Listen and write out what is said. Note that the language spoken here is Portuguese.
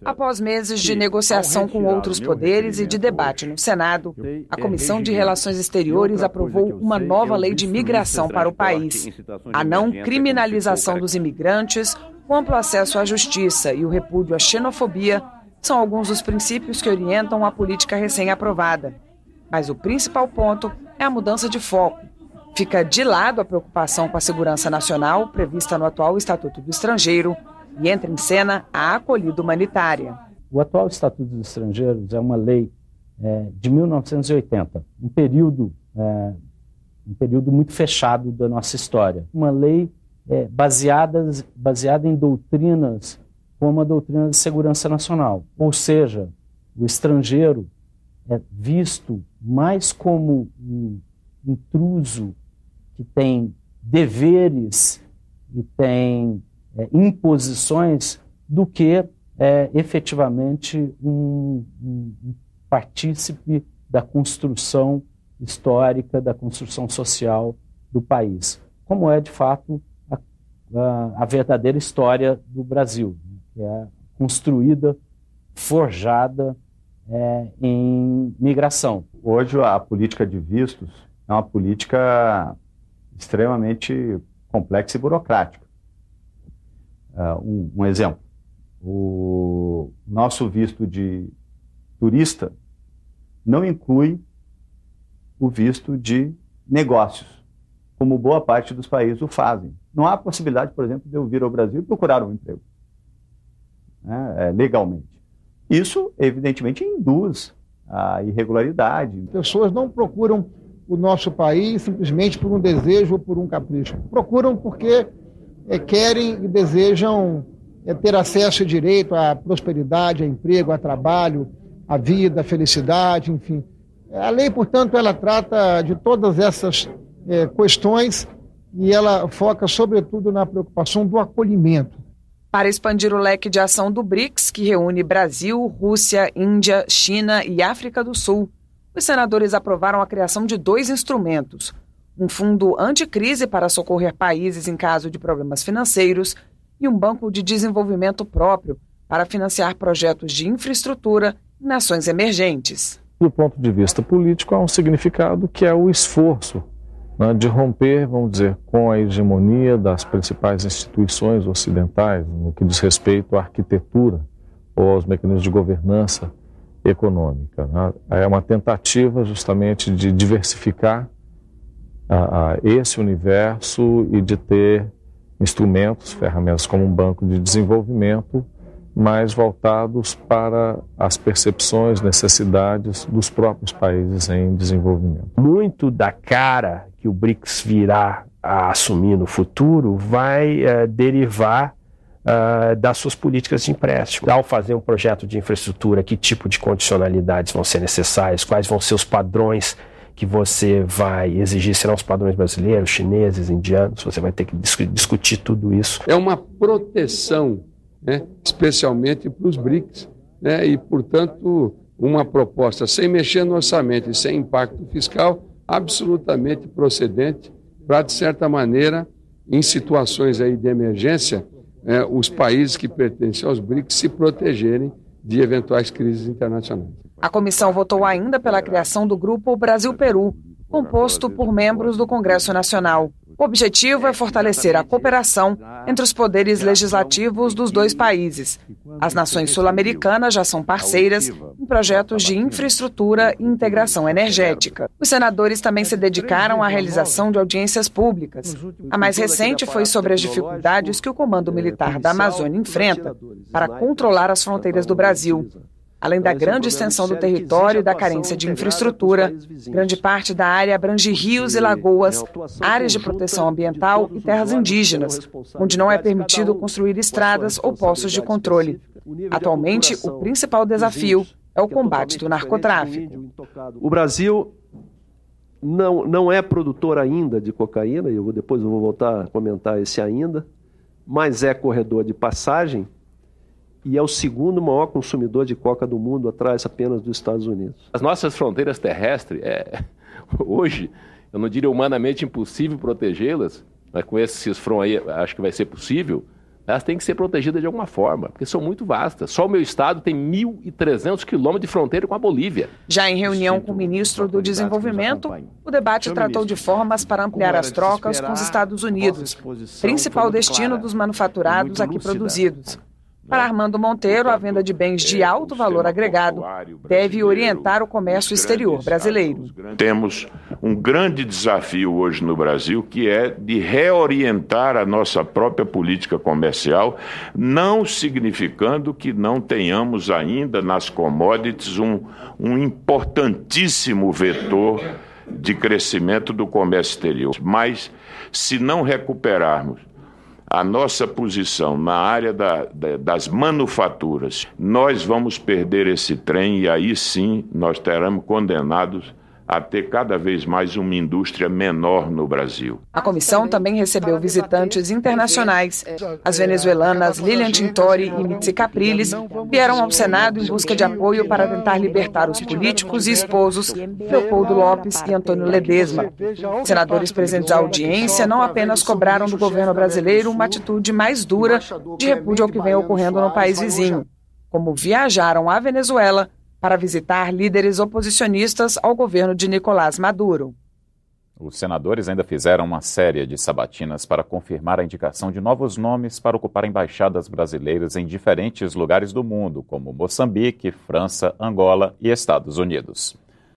Após meses de negociação com outros poderes e de debate no Senado, a Comissão de Relações Exteriores aprovou uma nova lei de migração para o país. A não criminalização dos imigrantes, o amplo acesso à justiça e o repúdio à xenofobia são alguns dos princípios que orientam a política recém-aprovada. Mas o principal ponto é a mudança de foco. Fica de lado a preocupação com a segurança nacional, prevista no atual Estatuto do Estrangeiro, e entra em cena a acolhida humanitária. O atual Estatuto dos Estrangeiros é uma lei de 1980, um período muito fechado da nossa história. Uma lei baseada em doutrinas como a doutrina de segurança nacional. Ou seja, o estrangeiro é visto mais como um intruso que tem deveres e tem imposições do que efetivamente um partícipe da construção histórica, da construção social do país, como é de fato a verdadeira história do Brasil, que é construída, forjada em migração. Hoje a política de vistos é uma política extremamente complexa e burocrática. Um exemplo, o nosso visto de turista não inclui o visto de negócios, como boa parte dos países o fazem. Não há possibilidade, por exemplo, de eu vir ao Brasil e procurar um emprego legalmente. Isso, evidentemente, induz a irregularidade. Pessoas não procuram o nosso país simplesmente por um desejo ou por um capricho. Procuram porque querem e desejam ter acesso e direito à prosperidade, a emprego, a trabalho, a vida, a felicidade, enfim. A lei, portanto, ela trata de todas essas questões e ela foca, sobretudo, na preocupação do acolhimento. Para expandir o leque de ação do BRICS, que reúne Brasil, Rússia, Índia, China e África do Sul, os senadores aprovaram a criação de 2 instrumentos: um fundo anticrise para socorrer países em caso de problemas financeiros e um banco de desenvolvimento próprio para financiar projetos de infraestrutura em nações emergentes. Do ponto de vista político, há um significado que é o esforço de romper, vamos dizer, com a hegemonia das principais instituições ocidentais no que diz respeito à arquitetura ou aos mecanismos de governança econômica. É uma tentativa justamente de diversificar esse universo e de ter instrumentos, ferramentas como um banco de desenvolvimento mais voltados para as percepções, necessidades dos próprios países em desenvolvimento. Muito da cara que o BRICS virá a assumir no futuro vai derivar das suas políticas de empréstimo. Ao fazer um projeto de infraestrutura, que tipo de condicionalidades vão ser necessárias, quais vão ser os padrões que você vai exigir, serão os padrões brasileiros, chineses, indianos, você vai ter que discutir tudo isso. É uma proteção, especialmente para os BRICS, e, portanto, uma proposta sem mexer no orçamento e sem impacto fiscal, absolutamente procedente para, de certa maneira, em situações aí de emergência, os países que pertencem aos BRICS se protegerem de eventuais crises internacionais. A comissão votou ainda pela criação do Grupo Brasil-Peru, composto por membros do Congresso Nacional. O objetivo é fortalecer a cooperação entre os poderes legislativos dos 2 países. As nações sul-americanas já são parceiras em projetos de infraestrutura e integração energética. Os senadores também se dedicaram à realização de audiências públicas. A mais recente foi sobre as dificuldades que o Comando Militar da Amazônia enfrenta para controlar as fronteiras do Brasil. Além da grande extensão do território e da carência de infraestrutura, grande parte da área abrange rios e lagoas, áreas de proteção ambiental e terras indígenas, onde não é permitido construir estradas ou postos de controle. Atualmente, o principal desafio é o combate do narcotráfico. O Brasil não é produtor ainda de cocaína, e depois eu vou voltar a comentar esse ainda, mas é corredor de passagem, e é o segundo maior consumidor de coca do mundo, atrás apenas dos Estados Unidos. As nossas fronteiras terrestres, hoje, eu não diria humanamente impossível protegê-las, mas com esse CISFRON aí acho que vai ser possível, elas têm que ser protegidas de alguma forma, porque são muito vastas. Só o meu estado tem 1.300 quilômetros de fronteira com a Bolívia. Já em reunião com o ministro do Desenvolvimento, o debate tratou de formas para ampliar as trocas com os Estados Unidos, principal destino dos manufaturados aqui produzidos. Para Armando Monteiro, a venda de bens de alto valor agregado deve orientar o comércio exterior brasileiro. Temos um grande desafio hoje no Brasil, que é de reorientar a nossa própria política comercial, não significando que não tenhamos ainda nas commodities um importantíssimo vetor de crescimento do comércio exterior. Mas, se não recuperarmos a nossa posição na área das manufaturas, nós vamos perder esse trem e aí sim nós teremos condenados a ter cada vez mais uma indústria menor no Brasil. A comissão também recebeu visitantes internacionais. As venezuelanas Lilian Tintori e Mitzi Capriles vieram ao Senado em busca de apoio para tentar libertar os políticos e esposos Leopoldo Lopes e Antônio Ledesma. Senadores presentes à audiência não apenas cobraram do governo brasileiro uma atitude mais dura de repúdio ao que vem ocorrendo no país vizinho, como viajaram à Venezuela para visitar líderes oposicionistas ao governo de Nicolás Maduro. Os senadores ainda fizeram uma série de sabatinas para confirmar a indicação de novos nomes para ocupar embaixadas brasileiras em diferentes lugares do mundo, como Moçambique, França, Angola e Estados Unidos.